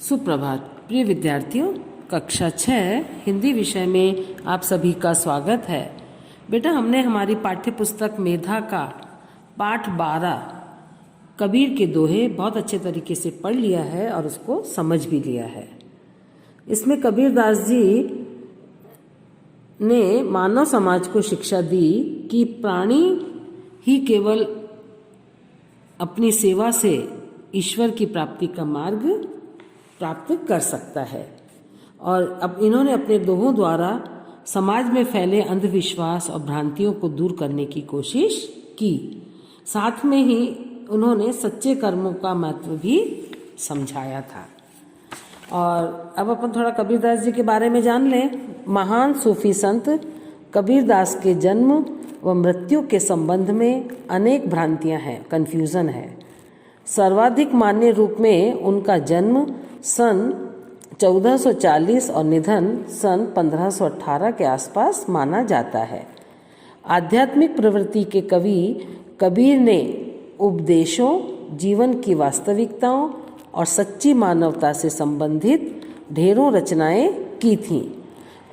सुप्रभात प्रिय विद्यार्थियों, कक्षा 6 हिंदी विषय में आप सभी का स्वागत है। बेटा, हमने हमारी पाठ्य पुस्तक मेधा का पाठ 12 कबीर के दोहे बहुत अच्छे तरीके से पढ़ लिया है और उसको समझ भी लिया है। इसमें कबीरदास जी ने मानव समाज को शिक्षा दी कि प्राणी ही केवल अपनी सेवा से ईश्वर की प्राप्ति का मार्ग प्राप्त कर सकता है। और अब इन्होंने अपने दोहों द्वारा समाज में फैले अंधविश्वास और भ्रांतियों को दूर करने की कोशिश की। साथ में ही उन्होंने सच्चे कर्मों का महत्व भी समझाया था। और अब अपन थोड़ा कबीरदास जी के बारे में जान लें। महान सूफी संत कबीरदास के जन्म व मृत्यु के संबंध में अनेक भ्रांतियां हैं, कन्फ्यूज़न है। सर्वाधिक मान्य रूप में उनका जन्म सन 1440 और निधन सन 1518 के आसपास माना जाता है। आध्यात्मिक प्रवृत्ति के कवि कबीर ने उपदेशों, जीवन की वास्तविकताओं और सच्ची मानवता से संबंधित ढेरों रचनाएं की थीं।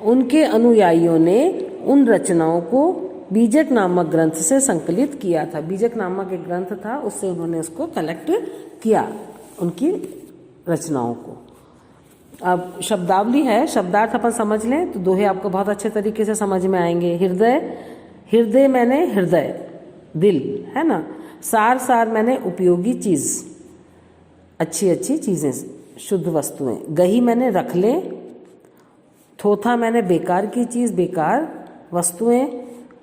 उनके अनुयायियों ने उन रचनाओं को बीजक नामक ग्रंथ से संकलित किया था। बीजक नामक एक ग्रंथ था, उससे उन्होंने उसको कलेक्ट किया, उनकी रचनाओं को। अब शब्दावली है, शब्दार्थ अपन समझ लें तो दोहे आपको बहुत अच्छे तरीके से समझ में आएंगे। हृदय, हृदय मैंने हृदय, दिल है ना। सार, सार मैंने उपयोगी चीज़, अच्छी अच्छी चीज़ें, शुद्ध वस्तुएं। गही मैंने रख ले। थोथा मैंने बेकार की चीज़, बेकार वस्तुएं।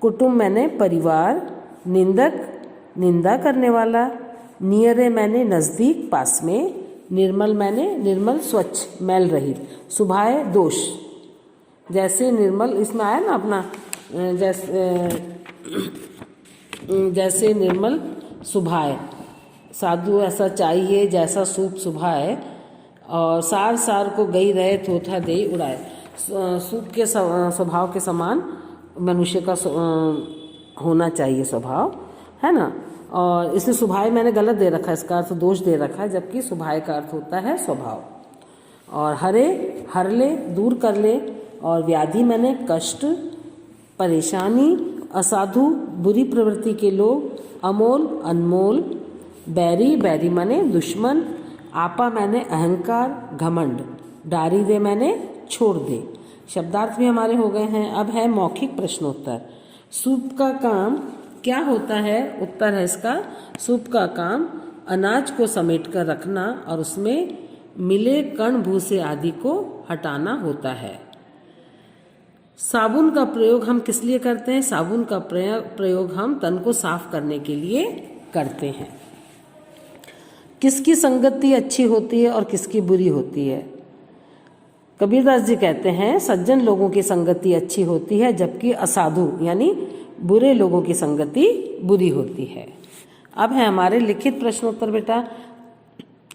कुटुंब मैंने परिवार। निंदक निंदा करने वाला। नियरे मैंने नज़दीक, पास में। निर्मल मैंने निर्मल, स्वच्छ, मैल रहित। सुभाए दोष, जैसे निर्मल इसमें आया ना अपना, जैसे निर्मल सुभाए, साधु ऐसा चाहिए जैसा सूप सुभाए। और सार, सार को गई रहे, थोथा दे उड़ाए। सूप के स्वभाव के समान मनुष्य का होना चाहिए स्वभाव, है ना। और इसमें सुभाए मैंने गलत दे रखा है, इसका अर्थ दोष दे रखा है, जबकि सुभाए का अर्थ होता है स्वभाव। और हरे, हर ले, दूर कर ले। और व्याधि मैंने कष्ट, परेशानी। असाधु, बुरी प्रवृत्ति के लोग। अमोल, अनमोल। बैरी, बैरी माने दुश्मन। आपा मैंने अहंकार, घमंड। डारी दे मैंने छोड़ दे। शब्दार्थ भी हमारे हो गए हैं। अब है मौखिक प्रश्नोत्तर। सूप का काम क्या होता है? उत्तर है इसका, सूप का काम अनाज को समेट कर रखना और उसमें मिले कण भूसे आदि को हटाना होता है। साबुन का प्रयोग हम किस लिए करते हैं? साबुन का प्रयोग हम तन को साफ करने के लिए करते हैं। किसकी संगति अच्छी होती है और किसकी बुरी होती है? कबीरदास जी कहते हैं सज्जन लोगों की संगति अच्छी होती है, जबकि असाधु यानी बुरे लोगों की संगति बुरी होती है। अब है हमारे लिखित प्रश्नोत्तर। बेटा,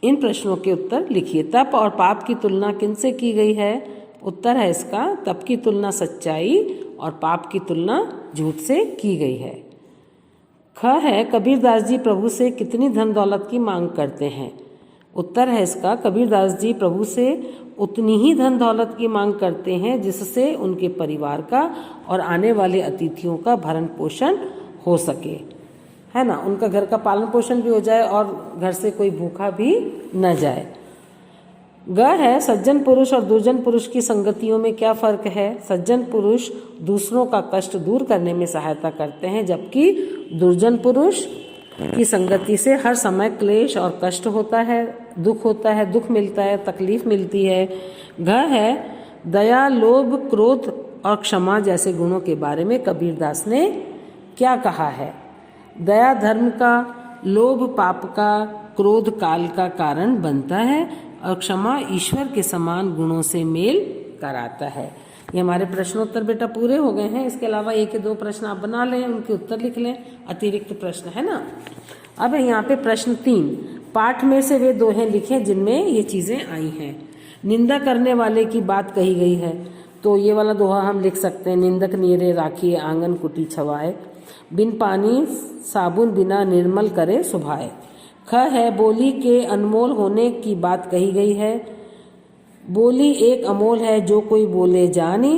इन प्रश्नों के उत्तर लिखिए। तप और पाप की तुलना किनसे की गई है? उत्तर है इसका, तप की तुलना सच्चाई और पाप की तुलना झूठ से की गई है। ख है कबीरदास जी प्रभु से कितनी धन दौलत की मांग करते हैं? उत्तर है इसका, कबीरदास जी प्रभु से उतनी ही धन दौलत की मांग करते हैं जिससे उनके परिवार का और आने वाले अतिथियों का भरण पोषण हो सके, है ना। उनका घर का पालन पोषण भी हो जाए और घर से कोई भूखा भी न जाए। ग है सज्जन पुरुष और दुर्जन पुरुष की संगतियों में क्या फर्क है? सज्जन पुरुष दूसरों का कष्ट दूर करने में सहायता करते हैं, जबकि दुर्जन पुरुष की संगति से हर समय क्लेश और कष्ट होता है, दुख मिलता है, तकलीफ मिलती है। घ है दया, लोभ, क्रोध और क्षमा जैसे गुणों के बारे में कबीरदास ने क्या कहा है? दया धर्म का, लोभ पाप का, क्रोध काल का कारण बनता है और क्षमा ईश्वर के समान गुणों से मेल कराता है। ये हमारे प्रश्नोत्तर बेटा पूरे हो गए हैं। इसके अलावा एक या दो प्रश्न आप बना लें, उनके उत्तर लिख लें, अतिरिक्त प्रश्न, है ना। अब यहाँ पे प्रश्न 3, पाठ में से वे दोहे लिखें जिनमें ये चीज़ें आई हैं। निंदा करने वाले की बात कही गई है, तो ये वाला दोहा हम लिख सकते हैं। निंदक नीरे राखिए, आंगन कुटी छवाए। बिन पानी साबुन बिना निर्मल करे सुभाए। ख है बोली के अनमोल होने की बात कही गई है। बोली एक अमोल है जो कोई बोले जानी,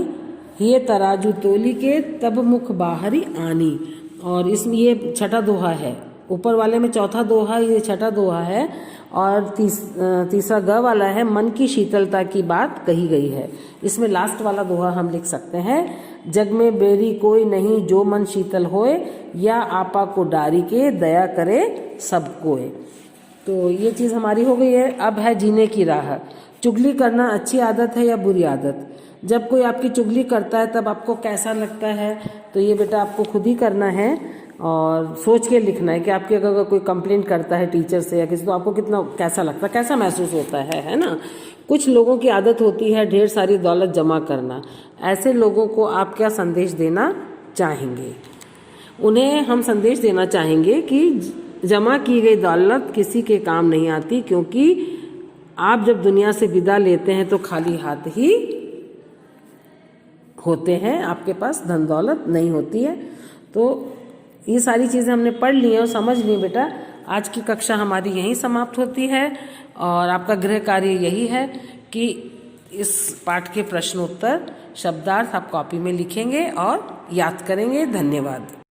ये तराजू तोली के तब मुख बाहरी आनी। और इसमें ये छठा दोहा है, ऊपर वाले में चौथा दोहा, ये छठा दोहा है। और तीसरा ग वाला है, मन की शीतलता की बात कही गई है। इसमें लास्ट वाला दोहा हम लिख सकते हैं, जग में बेरी कोई नहीं जो मन शीतल होए, या आपा को डारी के दया करे सब कोय। तो ये चीज़ हमारी हो गई है। अब है जीने की राह। चुगली करना अच्छी आदत है या बुरी आदत? जब कोई आपकी चुगली करता है तब आपको कैसा लगता है? तो ये बेटा आपको खुद ही करना है और सोच के लिखना है कि आपके अगर कोई कंप्लेंट करता है टीचर से या किसी, तो आपको कितना कैसा लगता है, कैसा महसूस होता है ना। कुछ लोगों की आदत होती है ढेर सारी दौलत जमा करना। ऐसे लोगों को आप क्या संदेश देना चाहेंगे? उन्हें हम संदेश देना चाहेंगे कि जमा की गई दौलत किसी के काम नहीं आती, क्योंकि आप जब दुनिया से विदा लेते हैं तो खाली हाथ ही होते हैं, आपके पास धन दौलत नहीं होती है। तो ये सारी चीज़ें हमने पढ़ ली हैं और समझ ली बेटा। आज की कक्षा हमारी यहीं समाप्त होती है और आपका गृह कार्य यही है कि इस पाठ के प्रश्नोत्तर शब्दार्थ आप कॉपी में लिखेंगे और याद करेंगे। धन्यवाद।